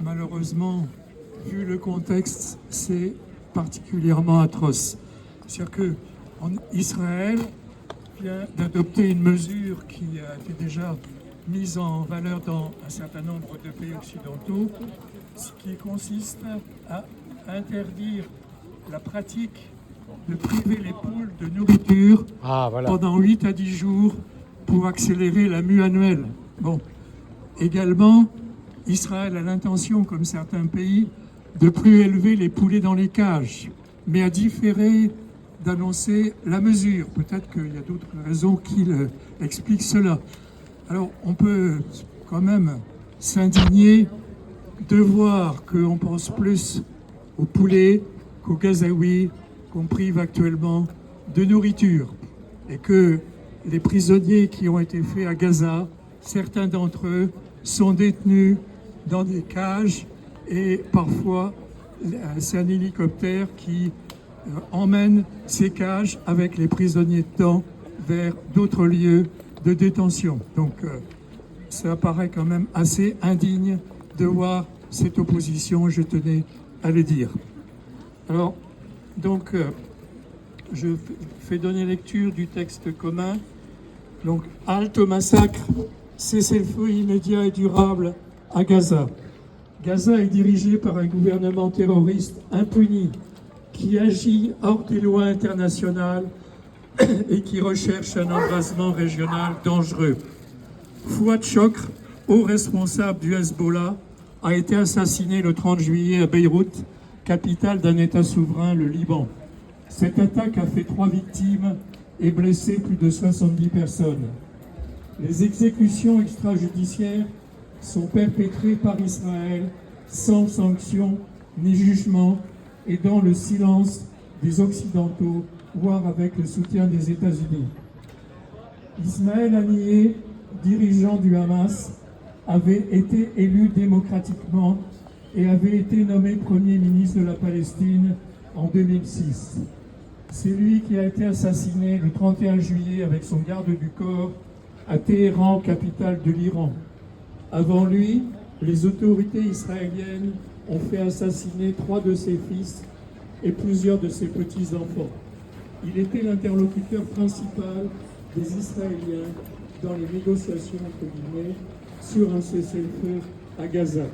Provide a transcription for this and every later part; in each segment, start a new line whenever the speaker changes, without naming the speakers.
malheureusement, vu le contexte, c'est particulièrement atroce. C'est-à-dire que Israël vient d'adopter une mesure qui a été déjà mise en valeur dans un certain nombre de pays occidentaux, ce qui consiste à interdire la pratique de priver les poules de nourriture pendant 8 à 10 jours pour accélérer la mue annuelle. Bon. Également, Israël a l'intention, comme certains pays, de plus élever les poulets dans les cages, mais a différé d'annoncer la mesure. Peut-être qu'il y a d'autres raisons qui expliquent cela. Alors, on peut quand même s'indigner de voir qu'on pense plus aux poulets qu'aux Gazaouis qu'on prive actuellement de nourriture et que les prisonniers qui ont été faits à Gaza, certains d'entre eux sont détenus dans des cages et parfois c'est un hélicoptère qui emmène ces cages avec les prisonniers dedans vers d'autres lieux de détention. Donc ça paraît quand même assez indigne de voir cette opposition, je tenais à le dire. Alors, donc, je fais donner lecture du texte commun. Donc, halte au massacre, cessez-le-feu immédiat et durable à Gaza. Gaza est dirigé par un gouvernement terroriste impuni qui agit hors des lois internationales et qui recherche un embrasement régional dangereux. Fouad Chokr, haut responsable du Hezbollah, a été assassiné le 30 juillet à Beyrouth, capitale d'un État souverain, le Liban. Cette attaque a fait 3 victimes et blessé plus de 70 personnes. Les exécutions extrajudiciaires sont perpétrées par Israël sans sanction ni jugement et dans le silence des Occidentaux, voire avec le soutien des États-Unis. Ismaël Haniyeh, dirigeant du Hamas, avait été élu démocratiquement et avait été nommé Premier ministre de la Palestine en 2006. C'est lui qui a été assassiné le 31 juillet avec son garde du corps à Téhéran, capitale de l'Iran. Avant lui, les autorités israéliennes ont fait assassiner 3 de ses fils et plusieurs de ses petits-enfants. Il était l'interlocuteur principal des Israéliens dans les négociations entre guillemets sur un cessez-le-feu à Gaza.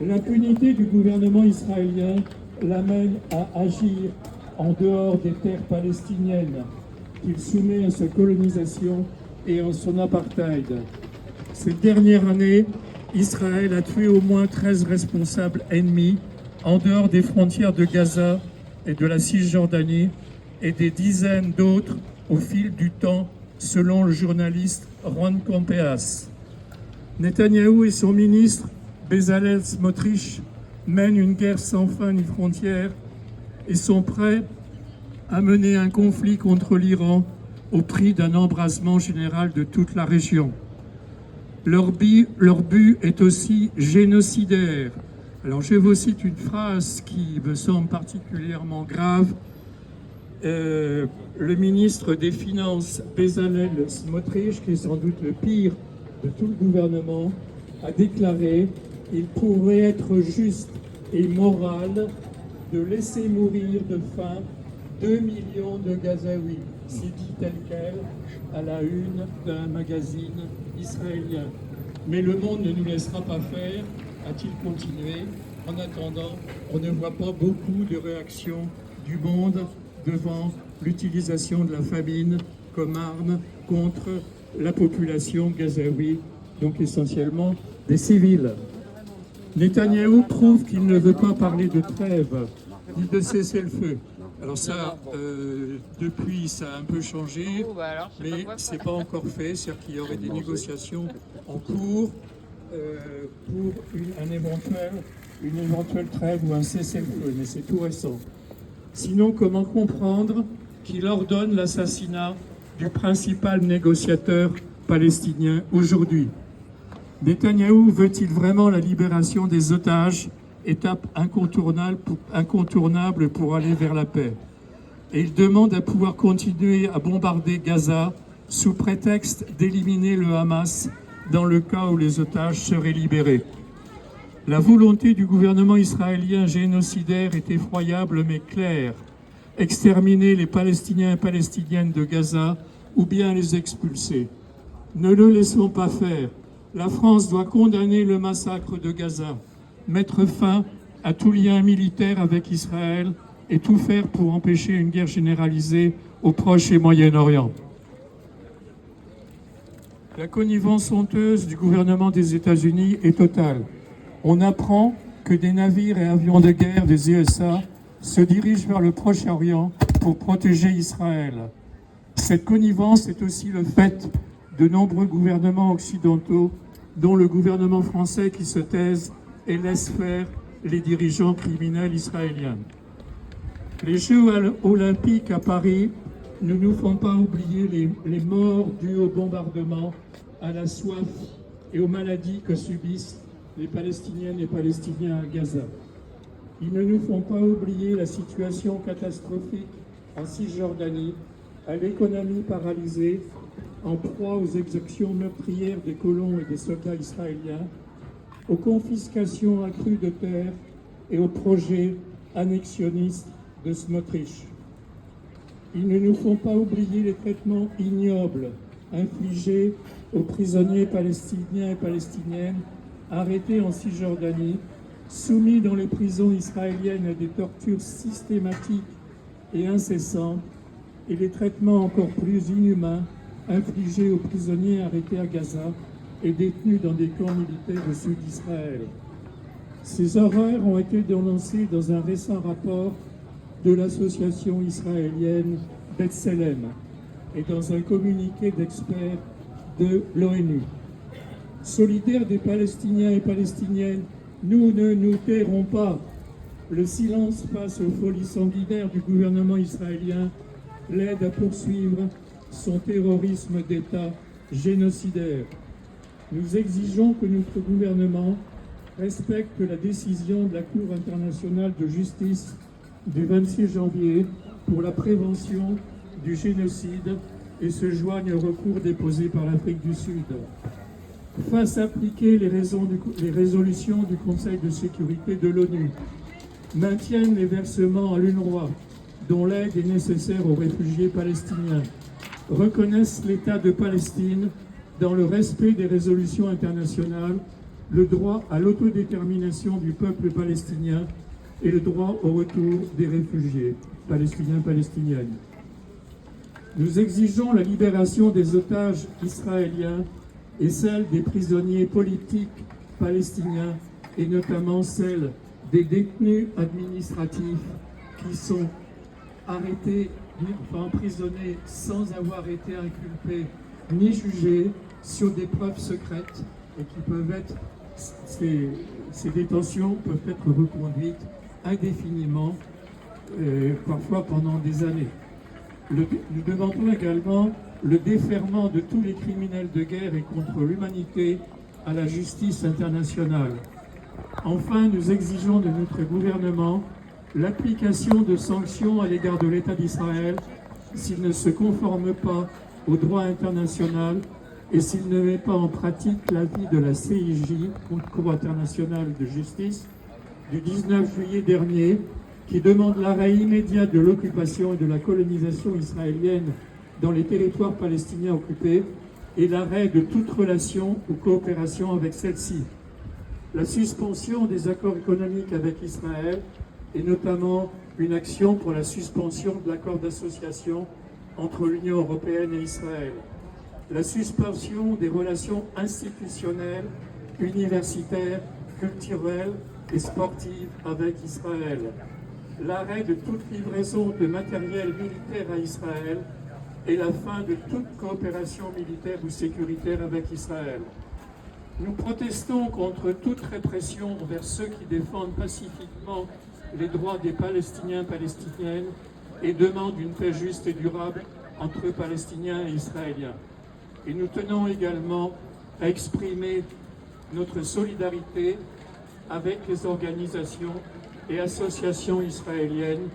L'impunité du gouvernement israélien l'amène à agir en dehors des terres palestiniennes qu'il soumet à sa colonisation et à son apartheid. Cette dernière année, Israël a tué au moins 13 responsables ennemis en dehors des frontières de Gaza et de la Cisjordanie et des dizaines d'autres au fil du temps, selon le journaliste Ron Campeas. Netanyahou et son ministre Bezalel Smotrich mènent une guerre sans fin ni frontières et sont prêts à mener un conflit contre l'Iran au prix d'un embrasement général de toute la région. Leur but est aussi génocidaire. Alors je vous cite une phrase qui me semble particulièrement grave. Le ministre des Finances, Bezalel Smotrich, qui est sans doute le pire de tout le gouvernement, a déclaré « Il pourrait être juste et moral de laisser mourir de faim 2 millions de Gazaouis ». C'est dit tel quel à la une d'un magazine israélien. Mais le monde ne nous laissera pas faire, a-t-il continué. En attendant, on ne voit pas beaucoup de réactions du monde devant l'utilisation de la famine comme arme contre la population gazaoui, donc essentiellement des civils. Netanyahou prouve qu'il ne veut pas parler de trêve ni de cessez-le-feu. Alors ça, depuis, ça a un peu changé, mais ce n'est pas encore fait. C'est-à-dire qu'il y aurait des négociations en cours pour une éventuelle trêve ou un cessez-le-feu, mais c'est tout récent. Sinon, comment comprendre qu'il ordonne l'assassinat du principal négociateur palestinien aujourd'hui? Netanyahou veut-il vraiment la libération des otages, étape incontournable pour aller vers la paix? Et il demande à pouvoir continuer à bombarder Gaza sous prétexte d'éliminer le Hamas dans le cas où les otages seraient libérés. La volonté du gouvernement israélien génocidaire est effroyable mais claire. Exterminer les Palestiniens et Palestiniennes de Gaza ou bien les expulser. Ne le laissons pas faire. La France doit condamner le massacre de Gaza, mettre fin à tout lien militaire avec Israël et tout faire pour empêcher une guerre généralisée au Proche et Moyen-Orient. La connivence honteuse du gouvernement des États-Unis est totale. On apprend que des navires et avions de guerre des USA se dirigent vers le Proche-Orient pour protéger Israël. Cette connivence est aussi le fait de nombreux gouvernements occidentaux, dont le gouvernement français qui se taise et laisse faire les dirigeants criminels israéliens. Les Jeux olympiques à Paris ne nous font pas oublier les morts dues au bombardement, à la soif et aux maladies que subissent les Palestiniennes et Palestiniens à Gaza. Ils ne nous font pas oublier la situation catastrophique en Cisjordanie, à l'économie paralysée, en proie aux exactions meurtrières des colons et des soldats israéliens, aux confiscations accrues de terres et aux projets annexionnistes de Smotrich. Ils ne nous font pas oublier les traitements ignobles infligés aux prisonniers palestiniens et palestiniennes arrêtés en Cisjordanie, soumis dans les prisons israéliennes à des tortures systématiques et incessantes, et les traitements encore plus inhumains infligés aux prisonniers arrêtés à Gaza et détenus dans des camps militaires au sud d'Israël. Ces horreurs ont été dénoncées dans un récent rapport de l'association israélienne B'Tselem et dans un communiqué d'experts de l'ONU. Solidaires des Palestiniens et Palestiniennes, nous ne nous tairons pas. Le silence face aux folies sanguinaires du gouvernement israélien l'aide à poursuivre son terrorisme d'État génocidaire. Nous exigeons que notre gouvernement respecte la décision de la Cour internationale de justice du 26 janvier pour la prévention du génocide et se joigne au recours déposé par l'Afrique du Sud. Fasse appliquer les résolutions du Conseil de sécurité de l'ONU, maintienne les versements à l'UNRWA, dont l'aide est nécessaire aux réfugiés palestiniens, reconnaissent l'État de Palestine dans le respect des résolutions internationales, le droit à l'autodétermination du peuple palestinien et le droit au retour des réfugiés palestiniens-palestiniennes. Nous exigeons la libération des otages israéliens et celle des prisonniers politiques palestiniens et notamment celle des détenus administratifs qui sont arrêtés, emprisonnés sans avoir été inculpés ni jugés sur des preuves secrètes et qui peuvent être, ces détentions peuvent être reconduites indéfiniment, parfois pendant des années. Nous demandons également le déferrement de tous les criminels de guerre et contre l'humanité à la justice internationale. Enfin, nous exigeons de notre gouvernement l'application de sanctions à l'égard de l'État d'Israël s'il ne se conforme pas au droit international et s'il ne met pas en pratique l'avis de la CIJ, Cour internationale de justice, du 19 juillet dernier, qui demande l'arrêt immédiat de l'occupation et de la colonisation israélienne dans les territoires palestiniens occupés et l'arrêt de toute relation ou coopération avec celle-ci. La suspension des accords économiques avec Israël et notamment une action pour la suspension de l'accord d'association entre l'Union européenne et Israël. La suspension des relations institutionnelles, universitaires, culturelles et sportives avec Israël. L'arrêt de toute livraison de matériel militaire à Israël et la fin de toute coopération militaire ou sécuritaire avec Israël. Nous protestons contre toute répression envers ceux qui défendent pacifiquement les droits des Palestiniens et Palestiniennes et demandent une paix juste et durable entre Palestiniens et Israéliens. Et nous tenons également à exprimer notre solidarité avec les organisations et associations israéliennes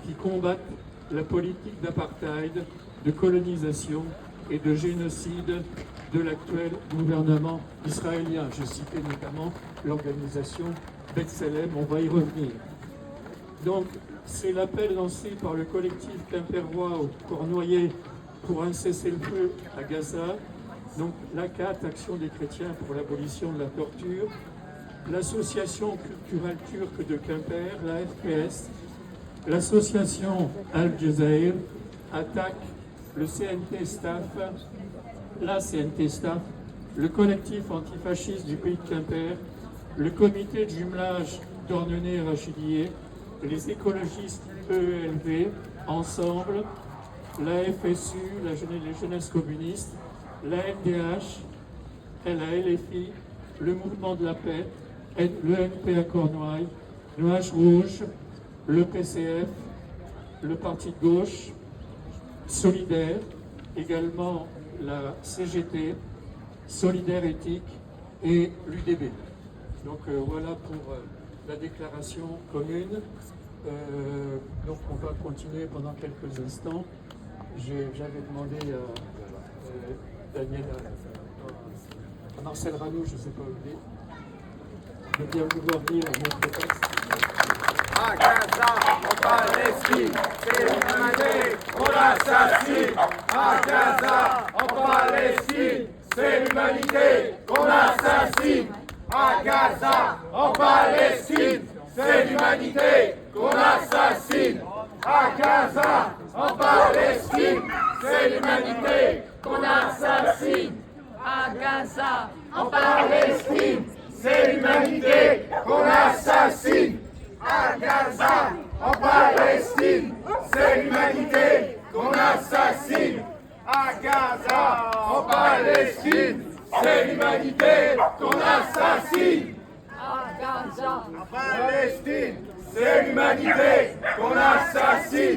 qui combattent la politique d'apartheid, de colonisation et de génocide de l'actuel gouvernement israélien. Je citais notamment l'organisation B'Tselem, on va y revenir. Donc, c'est l'appel lancé par le collectif quimpérois au Cornoyer pour un cessez-le-feu à Gaza. Donc, l'ACAT, Action des chrétiens pour l'abolition de la torture, l'association culturelle turque de Quimper, la FPS, l'association Al-Jazair, attaque le CNT Staff, la CNT Staff, le collectif antifasciste du pays de Quimper, le comité de jumelage d'Ornenay et Rachidillé, les écologistes EELV, Ensemble, la FSU, les jeunesses communistes, la LDH, la LFI, le mouvement de la paix, le NP à Cornouailles, le H Rouge, le PCF, le Parti de gauche, Solidaire, également la CGT, Solidaire Éthique et l'UDB. Donc voilà pour la déclaration commune. Donc on va continuer pendant quelques instants. J'avais demandé à Daniel, à Marcel Rano, je ne sais pas où il est, de bien vouloir lire notre texte.
À Gaza, en Palestine, c'est l'humanité qu'on assassine. À Gaza, en Palestine, c'est l'humanité qu'on assassine. À Gaza, en Palestine, c'est l'humanité qu'on assassine. À Gaza, en Palestine, c'est l'humanité qu'on assassine. À Gaza, en Palestine, c'est l'humanité qu'on assassine. À Gaza, en Palestine, c'est l'humanité qu'on assassine. À Gaza, en Palestine, c'est l'humanité qu'on assassine. À Gaza, en Palestine, c'est l'humanité qu'on assassine.